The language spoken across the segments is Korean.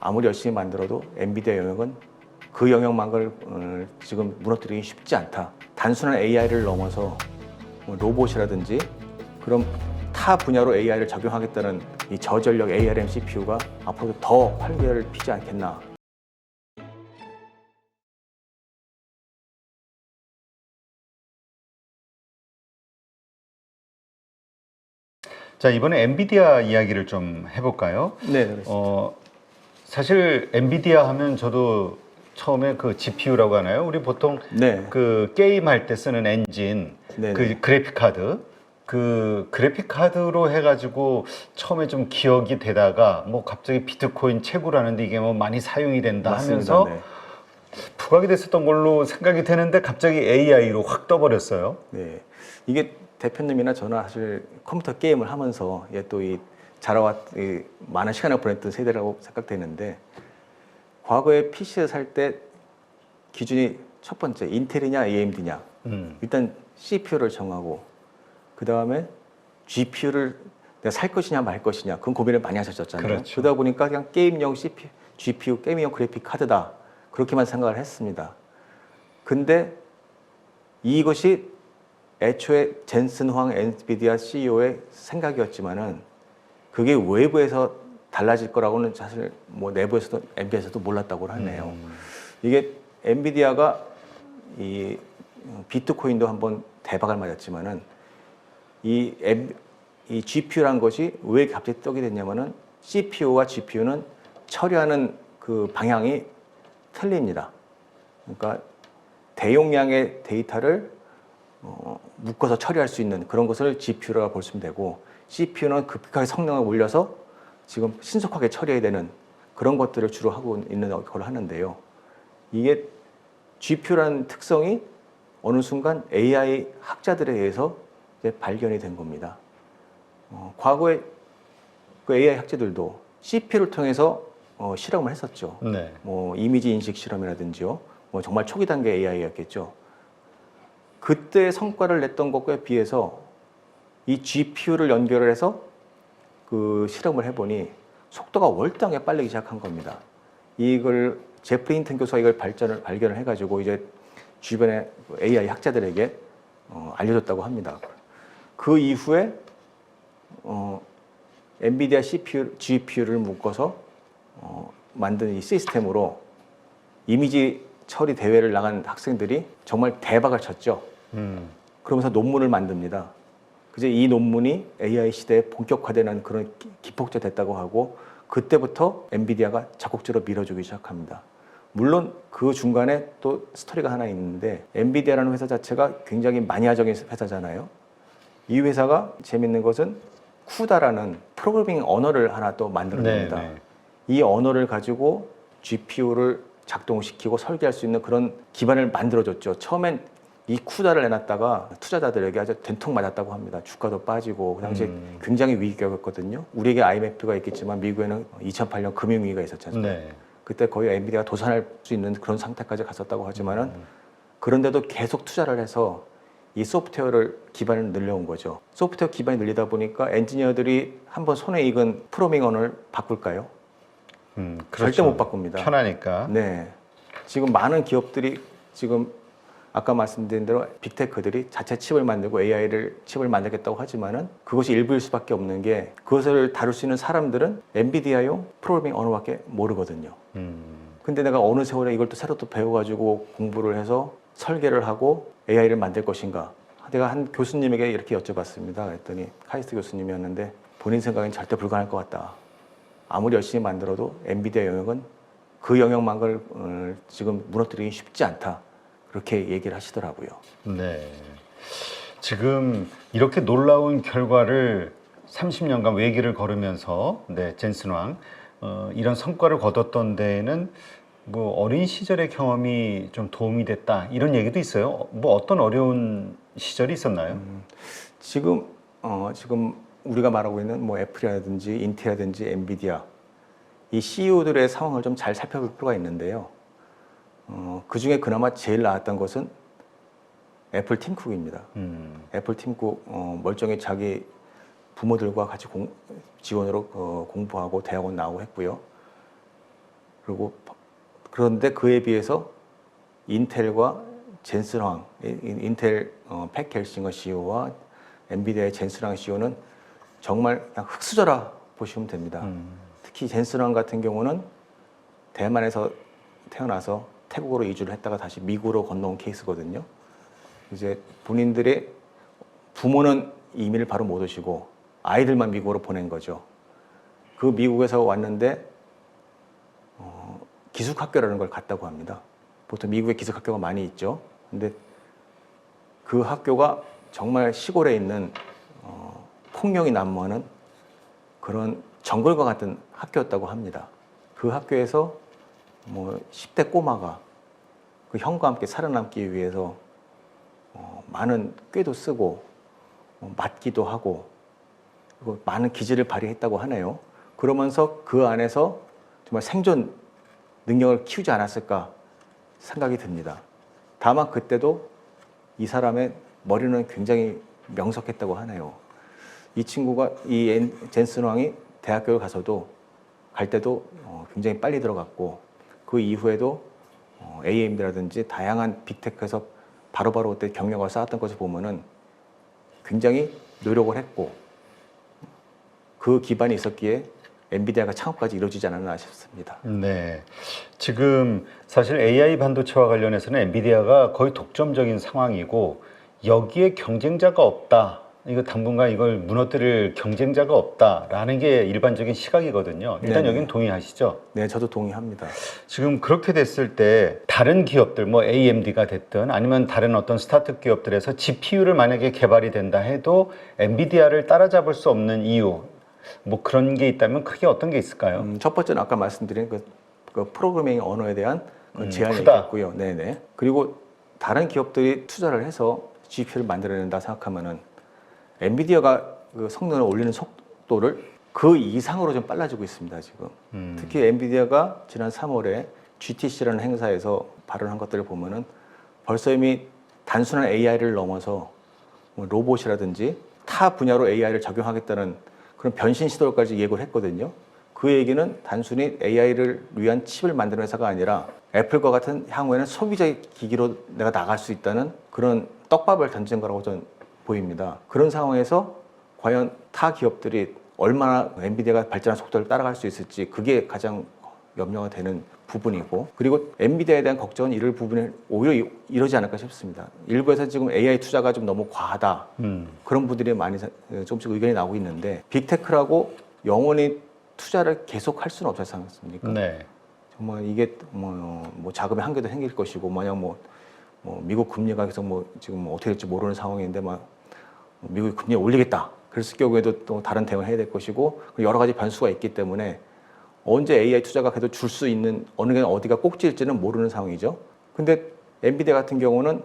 아무리 열심히 만들어도 엔비디아 영역은 그 영역만을 지금 무너뜨리기 쉽지 않다. 단순한 AI를 넘어서 뭐 로봇이라든지 그런 타 분야로 AI를 적용하겠다는 이 저전력 ARM CPU가 앞으로도 더 활기를 피지 않겠나. 자, 이번에 엔비디아 이야기를 좀 해볼까요? 네, 그렇습니다. 사실 엔비디아 하면 저도 처음에 그 GPU라고 하나요? 우리 보통 네. 그 게임 할 때 쓰는 엔진, 네네. 그 그래픽 카드, 그 그래픽 카드로 해가지고 처음에 좀 기억이 되다가 뭐 갑자기 비트코인 채굴하는데 이게 뭐 많이 사용이 된다 맞습니다. 하면서 네. 부각이 됐었던 걸로 생각이 되는데 갑자기 AI로 확 떠버렸어요. 네. 이게 대표님이나 저는 사실 컴퓨터 게임을 하면서 또 이 자라왔 많은 시간을 보냈던 세대라고 생각되는데, 과거에 PC를 살 때 기준이 첫 번째 인텔이냐 AMD냐, 일단 CPU를 정하고 그 다음에 GPU를 내가 살 것이냐 말 것이냐, 그건 고민을 많이 하셨잖아요. 그렇죠. 그러다 보니까 그냥 게임용 CPU, GPU, 게임용 그래픽 카드다, 그렇게만 생각을 했습니다. 근데 이것이 애초에 젠슨 황 엔비디아 CEO의 생각이었지만은 그게 외부에서 달라질 거라고는 사실 뭐 내부에서도 엔비디아에서도 몰랐다고 하네요. 이게 엔비디아가 이 비트코인도 한번 대박을 맞았지만은 이 GPU라는 것이 왜 갑자기 떡이 됐냐면은 CPU와 GPU는 처리하는 그 방향이 틀립니다. 그러니까 대용량의 데이터를 묶어서 처리할 수 있는 그런 것을 GPU라고 볼 수 되고, CPU는 급격하게 성능을 올려서 지금 신속하게 처리해야 되는 그런 것들을 주로 하고 있는 걸 하는데요. 이게 GPU라는 특성이 어느 순간 AI 학자들에 의해서 이제 발견이 된 겁니다. 과거에 그 AI 학자들도 CPU를 통해서 실험을 했었죠. 네. 뭐 이미지 인식 실험이라든지요. 뭐 정말 초기 단계 AI였겠죠. 그때 성과를 냈던 것에 비해서 이 GPU를 연결을 해서 그 실험을 해보니 속도가 월등하게 빠르기 시작한 겁니다. 이걸 제프리 힌튼 교수가 이걸 발견을 해가지고 이제 주변의 AI 학자들에게 알려줬다고 합니다. 그 이후에 엔비디아 CPU, GPU를 묶어서 만든 이 시스템으로 이미지 처리 대회를 나간 학생들이 정말 대박을 쳤죠. 그러면서 논문을 만듭니다. 그래서 이 논문이 AI 시대에 본격화되는 그런 기폭제 됐다고 하고, 그때부터 엔비디아가 적극적으로 밀어주기 시작합니다. 물론 그 중간에 또 스토리가 하나 있는데, 엔비디아라는 회사 자체가 굉장히 마니아적인 회사잖아요. 이 회사가 재밌는 것은 쿠다라는 프로그래밍 언어를 하나 또 만들어냅니다. 네, 네. 이 언어를 가지고 GPU를 작동시키고 설계할 수 있는 그런 기반을 만들어줬죠. 처음엔 이 쿠다를 내놨다가 투자자들에게 아주 된통 맞았다고 합니다. 주가도 빠지고, 그 당시에 굉장히 위기였거든요. 우리에게 IMF가 있겠지만 미국에는 2008년 금융위기가 있었잖아요. 네. 그때 거의 엔비디아가 도산할 수 있는 그런 상태까지 갔었다고 하지만은 그런데도 계속 투자를 해서 이 소프트웨어를 기반을 늘려온 거죠. 소프트웨어 기반이 늘리다 보니까 엔지니어들이 한번 손에 익은 프로그래밍 언어를 바꿀까요? 그렇죠. 절대 못 바꿉니다. 편하니까. 네. 지금 많은 기업들이 지금 아까 말씀드린 대로 빅테크들이 자체 칩을 만들고 AI를 칩을 만들겠다고 하지만은 그것이 일부일 수밖에 없는 게, 그것을 다룰 수 있는 사람들은 엔비디아용 프로그래밍 언어밖에 모르거든요. 근데 내가 어느 세월에 이걸 또 새로 또 배워가지고 공부를 해서 설계를 하고 AI를 만들 것인가? 내가 한 교수님에게 이렇게 여쭤봤습니다. 그랬더니 카이스트 교수님이었는데 본인 생각엔 절대 불가능할 것 같다. 아무리 열심히 만들어도 엔비디아 영역은 그 영역만을 지금 무너뜨리기 쉽지 않다. 그렇게 얘기를 하시더라고요. 네. 지금 이렇게 놀라운 결과를 30년간 외길을 걸으면서 젠슨 황 이런 성과를 거뒀던 데에는 뭐 어린 시절의 경험이 좀 도움이 됐다 이런 얘기도 있어요. 뭐 어떤 어려운 시절이 있었나요? 지금 우리가 말하고 있는 뭐 애플이라든지 인텔이라든지 엔비디아, 이 CEO들의 상황을 좀 잘 살펴볼 필요가 있는데요. 그 중에 그나마 제일 나았던 것은 애플 팀쿡입니다. 애플 팀쿡 멀쩡히 자기 부모들과 같이 지원으로 공부하고 대학원 나오고 했고요. 그리고 그런데 그에 비해서 인텔과 젠슨 황, 인텔 팻 갤싱어 CEO와 엔비디아의 젠슨 황 CEO는 정말 그냥 흙수저라 보시면 됩니다. 특히 젠슨 황 같은 경우는 대만에서 태어나서 태국으로 이주를 했다가 다시 미국으로 건너온 케이스거든요. 이제 본인들의 부모는 이민을 바로 못 오시고 아이들만 미국으로 보낸 거죠. 그 미국에서 왔는데 기숙학교라는 걸 갔다고 합니다. 보통 미국에 기숙학교가 많이 있죠. 근데 그 학교가 정말 시골에 있는 폭력이 난무하는 그런 정글과 같은 학교였다고 합니다. 그 학교에서 뭐 10대 꼬마가 그 형과 함께 살아남기 위해서 많은 꾀도 쓰고 맞기도 하고 그리고 많은 기질을 발휘했다고 하네요. 그러면서 그 안에서 정말 생존 능력을 키우지 않았을까 생각이 듭니다. 다만 그때도 이 사람의 머리는 굉장히 명석했다고 하네요. 이 친구가 젠슨 황이 대학교를 가서도 갈 때도 굉장히 빨리 들어갔고 그 이후에도 AMD라든지 다양한 빅테크에서 바로바로 그때 경력을 쌓았던 것을 보면은 굉장히 노력을 했고 그 기반이 있었기에 엔비디아가 창업까지 이루어지지 않았나 싶습니다. 네. 지금 사실 AI 반도체와 관련해서는 엔비디아가 거의 독점적인 상황이고 여기에 경쟁자가 없다. 이거 당분간 이걸 무너뜨릴 경쟁자가 없다라는 게 일반적인 시각이거든요. 일단 네네. 여긴 동의하시죠? 네, 저도 동의합니다. 지금 그렇게 됐을 때 다른 기업들 뭐 AMD가 됐든 아니면 다른 어떤 스타트업 기업들에서 GPU를 만약에 개발이 된다 해도 엔비디아를 따라잡을 수 없는 이유 뭐 그런 게 있다면 크게 어떤 게 있을까요? 첫 번째는 아까 말씀드린 그 프로그래밍 언어에 대한 제한이 크다. 있겠고요. 네네. 그리고 다른 기업들이 투자를 해서 GPU를 만들어낸다 생각하면은 엔비디아가 그 성능을 올리는 속도를 그 이상으로 좀 빨라지고 있습니다, 지금. 특히 엔비디아가 지난 3월에 GTC라는 행사에서 발언한 것들을 보면은 벌써 이미 단순한 AI를 넘어서 뭐 로봇이라든지 타 분야로 AI를 적용하겠다는 그런 변신 시도까지 예고를 했거든요. 그 얘기는 단순히 AI를 위한 칩을 만드는 회사가 아니라 애플과 같은 향후에는 소비자 기기로 내가 나갈 수 있다는 그런 떡밥을 던진 거라고 저는 보입니다. 그런 상황에서 과연 타 기업들이 얼마나 엔비디아가 발전한 속도를 따라갈 수 있을지 그게 가장 염려가 되는 부분이고 그리고 엔비디아에 대한 걱정은 이럴 부분이 오히려 이러지 않을까 싶습니다. 일부에서 지금 AI 투자가 좀 너무 과하다 그런 분들이 많이 조금씩 의견이 나오고 있는데 빅테크라고 영원히 투자를 계속 할 수는 없지 않습니까? 네. 정말 이게 뭐 자금의 한계도 생길 것이고 만약 뭐 미국 금리가 계속 지금 어떻게 될지 모르는 상황인데 미국이 금리 올리겠다. 그랬을 경우에도 또 다른 대응을 해야 될 것이고 여러 가지 변수가 있기 때문에 언제 AI 투자가 그래도 줄 수 있는 어느 게 어디가 꼭지일지는 모르는 상황이죠. 근데 엔비디아 같은 경우는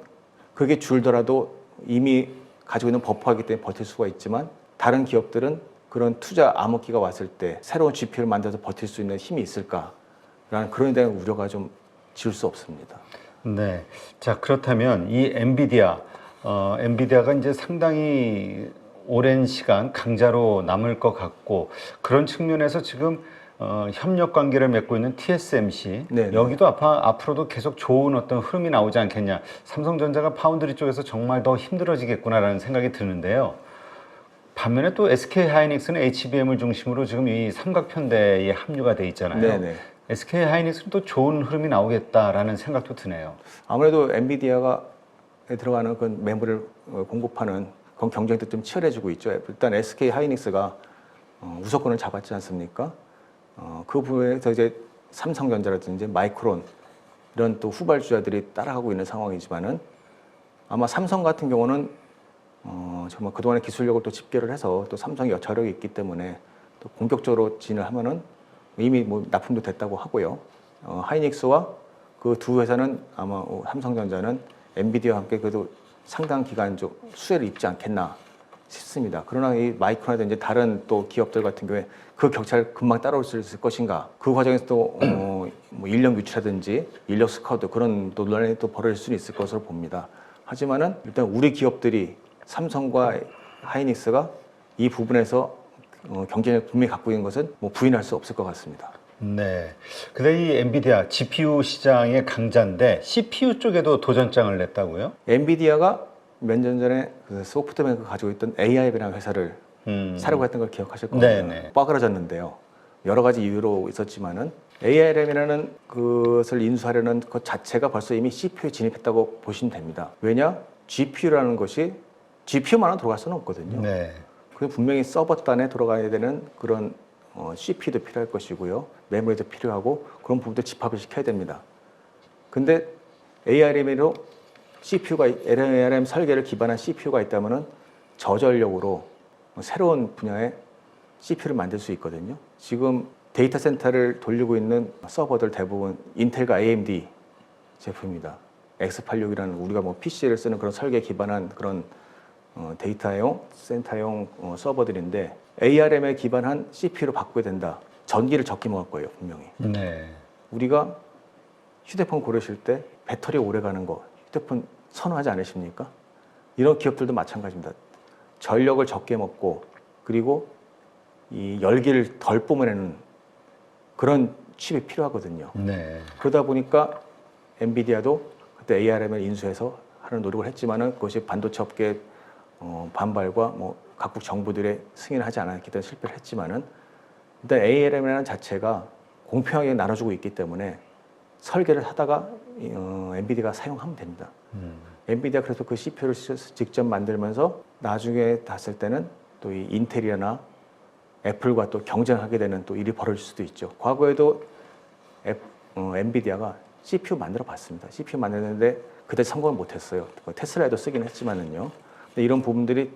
그게 줄더라도 이미 가지고 있는 버퍼이기 때문에 버틸 수가 있지만 다른 기업들은 그런 투자 암흑기가 왔을 때 새로운 GPU를 만들어서 버틸 수 있는 힘이 있을까라는 그런 데 대한 우려가 좀 지울 수 없습니다. 네. 자, 그렇다면 이 엔비디아가 이제 상당히 오랜 시간 강자로 남을 것 같고 그런 측면에서 지금 협력 관계를 맺고 있는 TSMC 네네. 여기도 앞으로도 계속 좋은 어떤 흐름이 나오지 않겠냐. 삼성전자가 파운드리 쪽에서 정말 더 힘들어지겠구나라는 생각이 드는데요. 반면에 또 SK하이닉스는 HBM을 중심으로 지금 이 삼각편대에 합류가 돼 있잖아요. 네네. SK하이닉스는 또 좋은 흐름이 나오겠다라는 생각도 드네요. 아무래도 엔비디아가 들어가는 그 메모리를 공급하는 그런 경쟁도 좀 치열해지고 있죠. 일단 SK하이닉스가 우선권을 잡았지 않습니까? 그 부분에서 이제 삼성전자라든지 마이크론 이런 또 후발주자들이 따라가고 있는 상황이지만은 아마 삼성 같은 경우는 정말 그동안의 기술력을 또 집계를 해서 또 삼성이 여차력이 있기 때문에 또 본격적으로 진을 하면은 이미 뭐 납품도 됐다고 하고요. 하이닉스와 그 두 회사는 아마 삼성전자는 엔비디아와 함께 그래도 상당 기간 좀 수혜를 입지 않겠나 싶습니다. 그러나 이 마이크론이라든지 다른 또 기업들 같은 경우에 그 격차를 금방 따라올 수 있을 것인가? 그 과정에서 또 뭐 인력 유치라든지 인력 스카우트 그런 또 논란이 또 벌어질 수는 있을 것으로 봅니다. 하지만은 일단 우리 기업들이 삼성과 하이닉스가 이 부분에서 경쟁을 분명히 갖고 있는 것은 뭐 부인할 수 없을 것 같습니다. 네. 근데 이 엔비디아 GPU 시장의 강자인데 CPU 쪽에도 도전장을 냈다고요? 엔비디아가 몇 년 전에 그 소프트뱅크가 가지고 있던 AI라는 회사를 사려고 했던 걸 기억하실 겁니다. 네네. 빠그라졌는데요. 여러 가지 이유로 있었지만은 ARM이라는 것을 인수하려는 것 자체가 벌써 이미 CPU에 진입했다고 보시면 됩니다. 왜냐? GPU라는 것이 GPU만은 돌아갈 수는 없거든요. 네. 그게 분명히 서버 단에 돌아가야 되는 그런 CPU도 필요할 것이고요. 메모리도 필요하고 그런 부분도 집합을 시켜야 됩니다. 근데 ARM으로 CPU가 ARM 설계를 기반한 CPU가 있다면은 저전력으로 새로운 분야의 CPU를 만들 수 있거든요. 지금 데이터 센터를 돌리고 있는 서버들 대부분 인텔과 AMD 제품입니다. X86이라는 우리가 뭐 PC를 쓰는 그런 설계 기반한 그런 데이터용 센터용 서버들인데 ARM에 기반한 CPU로 바꾸게 된다. 전기를 적게 먹을 거예요, 분명히. 네. 우리가 휴대폰 고르실 때 배터리 오래 가는 거 휴대폰 선호하지 않으십니까? 이런 기업들도 마찬가지입니다. 전력을 적게 먹고 그리고 이 열기를 덜 뿜어내는 그런 칩이 필요하거든요. 네. 그러다 보니까 엔비디아도 그때 ARM을 인수해서 하는 노력을 했지만은 그것이 반도체 업계 반발과 뭐 각국 정부들의 승인을 하지 않았기 때문에 실패를 했지만은 일단 ARM이라는 자체가 공평하게 나눠주고 있기 때문에 설계를 하다가 엔비디아가 사용하면 됩니다. 엔비디아 그래서 그 CPU를 직접 만들면서 나중에 봤을 때는 또 이 인텔이나 애플과 또 경쟁하게 되는 또 일이 벌어질 수도 있죠. 과거에도 엔비디아가 CPU 만들어 봤습니다. CPU 만드는데 그때 성공을 못했어요. 테슬라에도 쓰긴 했지만은요. 근데 이런 부분들이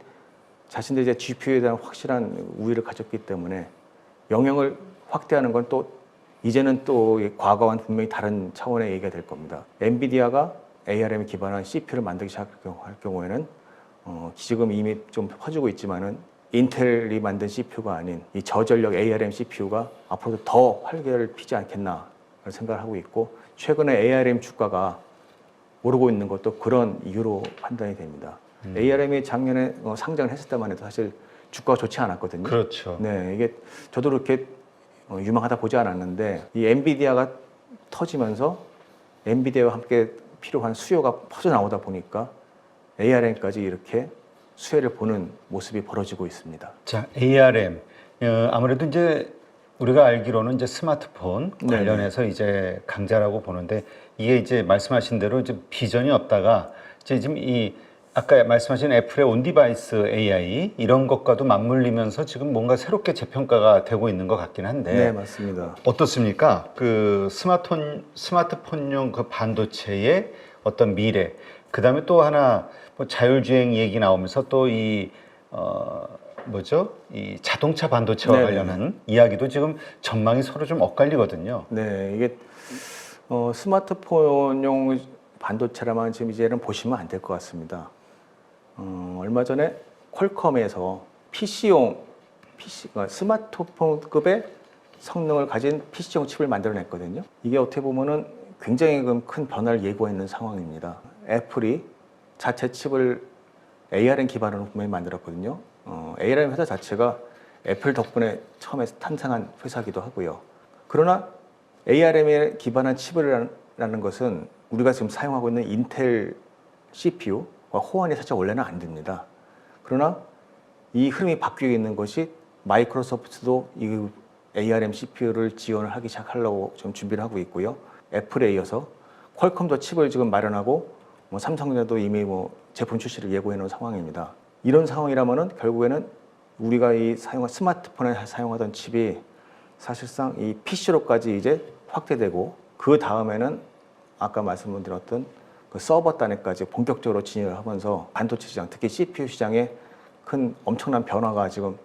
자신들이 이제 GPU에 대한 확실한 우위를 가졌기 때문에 영역을 확대하는 건 또 이제는 또 과거와는 분명히 다른 차원의 얘기가 될 겁니다. 엔비디아가 ARM에 기반한 CPU를 만들기 시작할 경우에는 지금 이미 좀 퍼지고 있지만은 인텔이 만든 CPU가 아닌 이 저전력 ARM CPU가 앞으로도 더 활개를 피지 않겠나 생각을 하고 있고 최근에 ARM 주가가 오르고 있는 것도 그런 이유로 판단이 됩니다. ARM이 작년에 상장을 했을 때만 해도 사실 주가가 좋지 않았거든요. 그렇죠. 네, 이게 저도 그렇게 유망하다 보지 않았는데 이 엔비디아가 터지면서 엔비디아와 함께 필요한 수요가 퍼져 나오다 보니까 ARM까지 이렇게 수혜를 보는 모습이 벌어지고 있습니다. 자, ARM. 아무래도 이제 우리가 알기로는 이제 스마트폰 관련해서 이제 강자라고 보는데 이게 이제 말씀하신 대로 이제 비전이 없다가 이제 지금 이 아까 말씀하신 애플의 온디바이스 AI 이런 것과도 맞물리면서 지금 뭔가 새롭게 재평가가 되고 있는 것 같긴 한데. 네, 맞습니다. 어떻습니까? 그 스마트폰용 그 반도체의 어떤 미래, 그 다음에 또 하나 뭐 자율주행 얘기 나오면서 또 이 뭐죠? 이 자동차 반도체와 네네. 관련한 이야기도 지금 전망이 서로 좀 엇갈리거든요. 네, 이게 스마트폰용 반도체라만 지금 이제는 보시면 안 될 것 같습니다. 얼마 전에 퀄컴에서 그러니까 스마트폰급의 성능을 가진 PC용 칩을 만들어냈거든요. 이게 어떻게 보면은 굉장히 큰 변화를 예고했는 상황입니다. 애플이 자체 칩을 ARM 기반으로 분명히 만들었거든요. ARM 회사 자체가 애플 덕분에 처음에 탄생한 회사기도 하고요. 그러나 ARM에 기반한 칩이라는 것은 우리가 지금 사용하고 있는 인텔 CPU와 호환이 살짝 원래는 안 됩니다. 그러나 이 흐름이 바뀌고 있는 것이 마이크로소프트도 이 ARM CPU를 지원을 하기 시작하려고 좀 준비를 하고 있고요. 애플에 이어서 퀄컴도 칩을 지금 마련하고 뭐 삼성도 이미 뭐 제품 출시를 예고해 놓은 상황입니다. 이런 상황이라면은 결국에는 우리가 이 스마트폰에 사용하던 칩이 사실상 이 PC로까지 이제 확대되고 그 다음에는 아까 말씀드렸던 그 서버 단에까지 본격적으로 진입을 하면서 반도체 시장, 특히 CPU 시장에 큰 엄청난 변화가 지금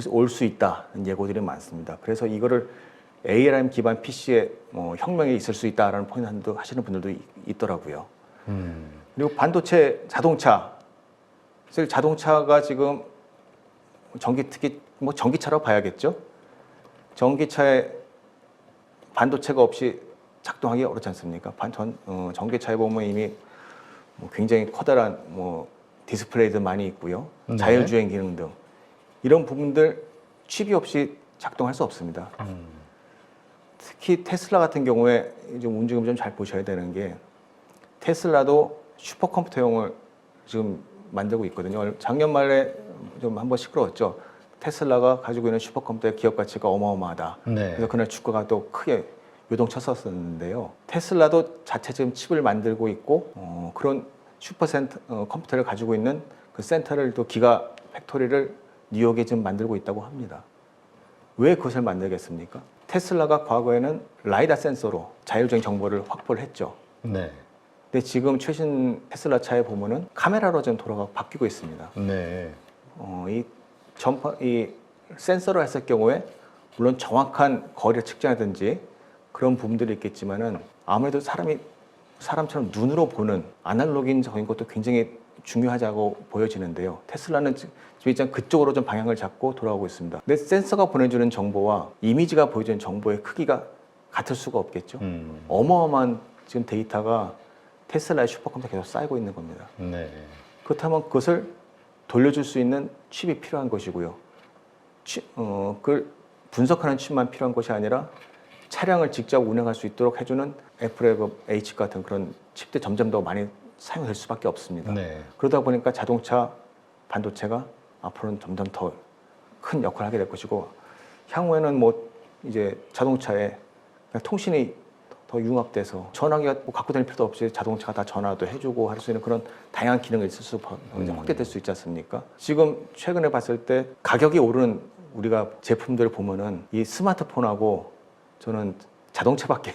올 수 있다는 예고들이 많습니다. 그래서 이거를 ARM 기반 PC에 혁명이 있을 수 있다라는 포인트 하시는 분들도 있더라고요. 그리고 반도체 자동차, 사실 자동차가 지금 특히 뭐 전기차라고 봐야겠죠. 전기차에 반도체가 없이 작동하기 어렵지 않습니까? 전기차에 보면 이미 굉장히 커다란 디스플레이도 많이 있고요. 네. 자율주행 기능 등 이런 부분들 칩이 없이 작동할 수 없습니다. 특히 테슬라 같은 경우에 좀 움직임 좀 잘 보셔야 되는 게 테슬라도 슈퍼컴퓨터용을 지금 만들고 있거든요. 작년 말에 좀 한번 시끄러웠죠. 테슬라가 가지고 있는 슈퍼컴퓨터의 기업 가치가 어마어마하다. 네. 그래서 그날 주가가 또 크게 요동쳤었는데요. 테슬라도 자체 지금 칩을 만들고 있고 그런 컴퓨터를 가지고 있는 그 센터를 또 기가 팩토리를 뉴욕에 지금 만들고 있다고 합니다. 왜 그것을 만들겠습니까? 테슬라가 과거에는 라이다 센서로 자율적인 정보를 확보를 했죠. 네. 근데 지금 최신 테슬라 차에 보면은 카메라로 좀 바뀌고 있습니다. 네. 이 센서로 했을 경우에 물론 정확한 거리를 측정하든지 그런 부분들이 있겠지만은 아무래도 사람처럼 눈으로 보는 아날로그적인 것도 굉장히 중요하다고 보여지는데요. 테슬라는 지금 그쪽으로 좀 방향을 잡고 돌아오고 있습니다. 근데 센서가 보내주는 정보와 이미지가 보여주는 정보의 크기가 같을 수가 없겠죠. 어마어마한 지금 데이터가 테슬라의 슈퍼컴퓨터에 계속 쌓이고 있는 겁니다. 네. 그렇다면 그것을 돌려줄 수 있는 칩이 필요한 것이고요. 그걸 분석하는 칩만 필요한 것이 아니라 차량을 직접 운행할 수 있도록 해주는 애플의 그 H 같은 그런 칩들이 점점 더 많이 사용될 수밖에 없습니다. 네. 그러다 보니까 자동차 반도체가 앞으로는 점점 더 큰 역할을 하게 될 것이고 향후에는 뭐 이제 자동차에 그냥 통신이 더 융합돼서 전화기가 뭐 갖고 다닐 필요도 없이 자동차가 다 전화도 해주고 할 수 있는 그런 다양한 기능이 있을 수 확대될 수 있지 않습니까? 지금 최근에 봤을 때 가격이 오르는 우리가 제품들을 보면은 이 스마트폰하고 저는 자동차밖에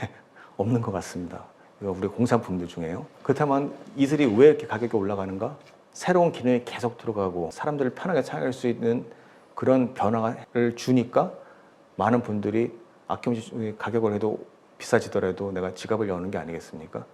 없는 것 같습니다. 이거 우리 공산품들 중에요. 그렇다면 이들이 왜 이렇게 가격이 올라가는가? 새로운 기능이 계속 들어가고 사람들을 편하게 사용할 수 있는 그런 변화를 주니까 많은 분들이 아낌없이 가격을 해도 비싸지더라도 내가 지갑을 여는 게 아니겠습니까?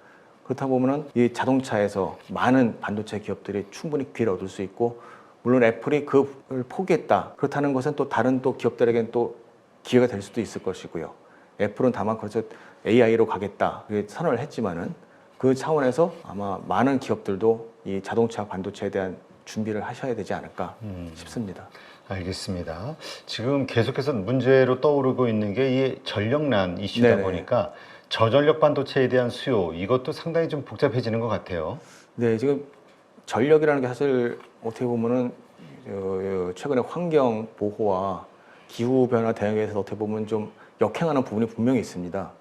그렇다 보면은 이 자동차에서 많은 반도체 기업들이 충분히 기회를 얻을 수 있고 물론 애플이 그걸 포기했다. 그렇다는 것은 또 다른 또 기업들에겐 또 기회가 될 수도 있을 것이고요. 애플은 다만 그래서 AI로 가겠다 선언을 했지만은 그 차원에서 아마 많은 기업들도 이 자동차 반도체에 대한 준비를 하셔야 되지 않을까 싶습니다. 알겠습니다. 지금 계속해서 문제로 떠오르고 있는 게 이 전력난 이슈다 네네. 보니까 저전력 반도체에 대한 수요 이것도 상당히 좀 복잡해지는 것 같아요. 네, 지금 전력이라는 게 사실 어떻게 보면은 최근에 환경 보호와 기후 변화 대응에서 어떻게 보면 좀 역행하는 부분이 분명히 있습니다.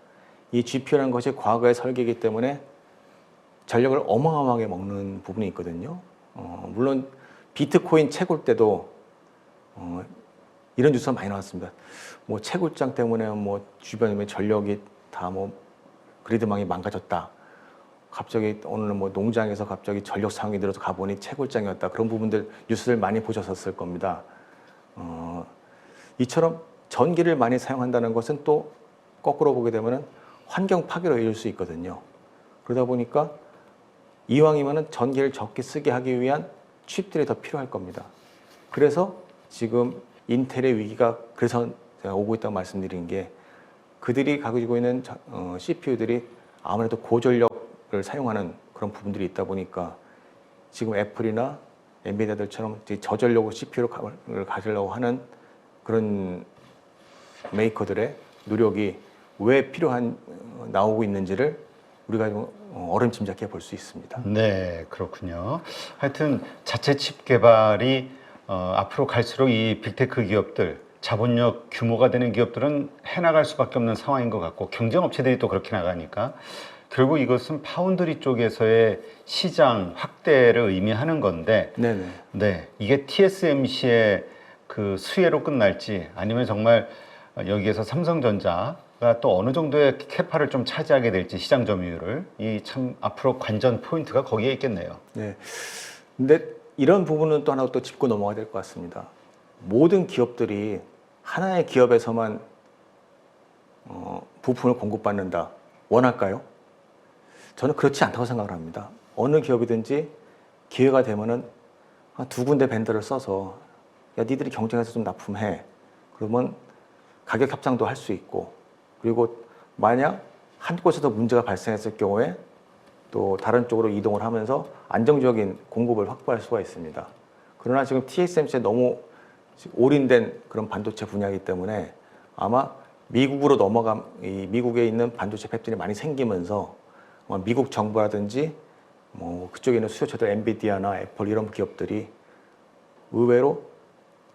이 GPU라는 것이 과거의 설계이기 때문에 전력을 어마어마하게 먹는 부분이 있거든요. 물론 비트코인 채굴 때도 이런 뉴스가 많이 나왔습니다. 뭐 채굴장 때문에 뭐 주변에 전력이 다 뭐 그리드망이 망가졌다. 갑자기 오늘 뭐 농장에서 갑자기 전력 사용이 늘어서 가보니 채굴장이었다. 그런 부분들 뉴스를 많이 보셨었을 겁니다. 이처럼 전기를 많이 사용한다는 것은 또 거꾸로 보게 되면은 환경 파괴로 이을 수 있거든요. 그러다 보니까 이왕이면은 전기를 적게 쓰게 하기 위한 칩들이 더 필요할 겁니다. 그래서 지금 인텔의 위기가 그래서 제가 오고 있다고 말씀드린 게 그들이 가지고 있는 CPU들이 아무래도 고전력을 사용하는 그런 부분들이 있다 보니까 지금 애플이나 엔비디아들처럼 저전력 CPU를 가지려고 하는 그런 메이커들의 노력이 왜 나오고 있는지를 우리가 좀 어림짐작해 볼 수 있습니다. 네, 그렇군요. 하여튼 자체 칩 개발이 앞으로 갈수록 이 빅테크 기업들, 자본력 규모가 되는 기업들은 해나갈 수밖에 없는 상황인 것 같고 경쟁 업체들이 또 그렇게 나가니까 결국 이것은 파운드리 쪽에서의 시장 확대를 의미하는 건데 네네. 네, 이게 TSMC의 그 수혜로 끝날지 아니면 정말 여기에서 삼성전자가 또 어느 정도의 캐파를 좀 차지하게 될지 시장 점유율을 이 참 앞으로 관전 포인트가 거기에 있겠네요. 네. 근데 이런 부분은 또 하나 또 짚고 넘어가야 될 것 같습니다. 모든 기업들이 하나의 기업에서만 부품을 공급받는다 원할까요? 저는 그렇지 않다고 생각을 합니다. 어느 기업이든지 기회가 되면은 두 군데 벤더를 써서 야 니들이 경쟁해서 좀 납품해. 그러면 가격 협상도 할 수 있고 그리고 만약 한 곳에서 문제가 발생했을 경우에 또 다른 쪽으로 이동을 하면서 안정적인 공급을 확보할 수가 있습니다. 그러나 지금 TSMC에 너무 올인된 그런 반도체 분야이기 때문에 아마 미국으로 넘어간 이 미국에 있는 반도체 팹들이 많이 생기면서 미국 정부라든지 뭐 그쪽에 있는 수요처들 엔비디아나 애플 이런 기업들이 의외로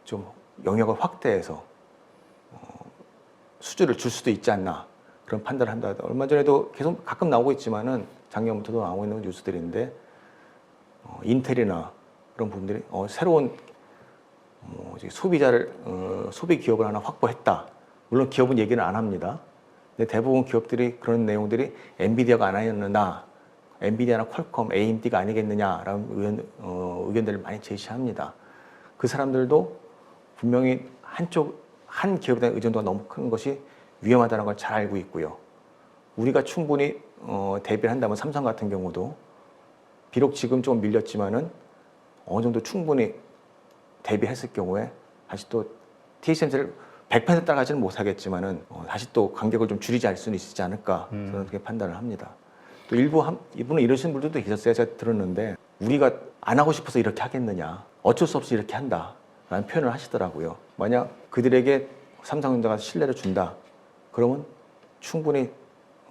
좀 영역을 확대해서 수주를 줄 수도 있지 않나 그런 판단을 한다. 얼마 전에도 계속 가끔 나오고 있지만은 작년부터도 나오고 있는 뉴스들인데 인텔이나 그런 분들이 새로운 소비자를 소비 기업을 하나 확보했다. 물론 기업은 얘기는 안 합니다. 근데 대부분 기업들이 그런 내용들이 엔비디아가 아니었느냐, 엔비디아나 퀄컴, AMD가 아니겠느냐라는 의견들을 많이 제시합니다. 그 사람들도 분명히 한 기업에 대한 의존도가 너무 큰 것이 위험하다는 걸 잘 알고 있고요. 우리가 충분히 대비를 한다면 삼성 같은 경우도 비록 지금 좀 밀렸지만은 어느 정도 충분히 대비했을 경우에 다시 또 TSMC를 100% 따라가지는 못하겠지만은 다시 또 간격을 좀 줄이지 않을 수는 있지 않을까 저는 그렇게 판단을 합니다. 또 이분은 이러시는 분들도 계셨어요. 제가 들었는데 우리가 안 하고 싶어서 이렇게 하겠느냐, 어쩔 수 없이 이렇게 한다라는 표현을 하시더라고요. 만약 그들에게 삼성전자가 신뢰를 준다, 그러면 충분히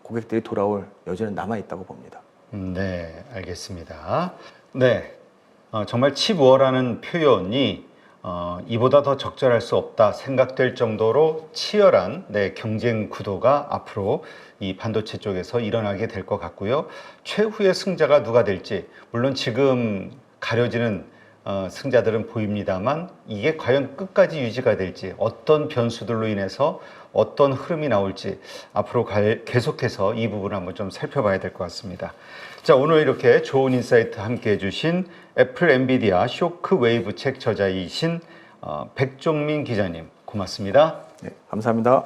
고객들이 돌아올 여지는 남아 있다고 봅니다. 네, 알겠습니다. 네, 정말 칩워라는 표현이 이보다 더 적절할 수 없다 생각될 정도로 치열한 경쟁 구도가 앞으로 이 반도체 쪽에서 일어나게 될 것 같고요. 최후의 승자가 누가 될지, 물론 지금 가려지는 승자들은 보입니다만 이게 과연 끝까지 유지가 될지, 어떤 변수들로 인해서 어떤 흐름이 나올지 앞으로 계속해서 이 부분을 한번 좀 살펴봐야 될 것 같습니다. 자, 오늘 이렇게 좋은 인사이트 함께 해주신 애플 엔비디아 쇼크 웨이브 책 저자이신 백종민 기자님 고맙습니다. 네, 감사합니다.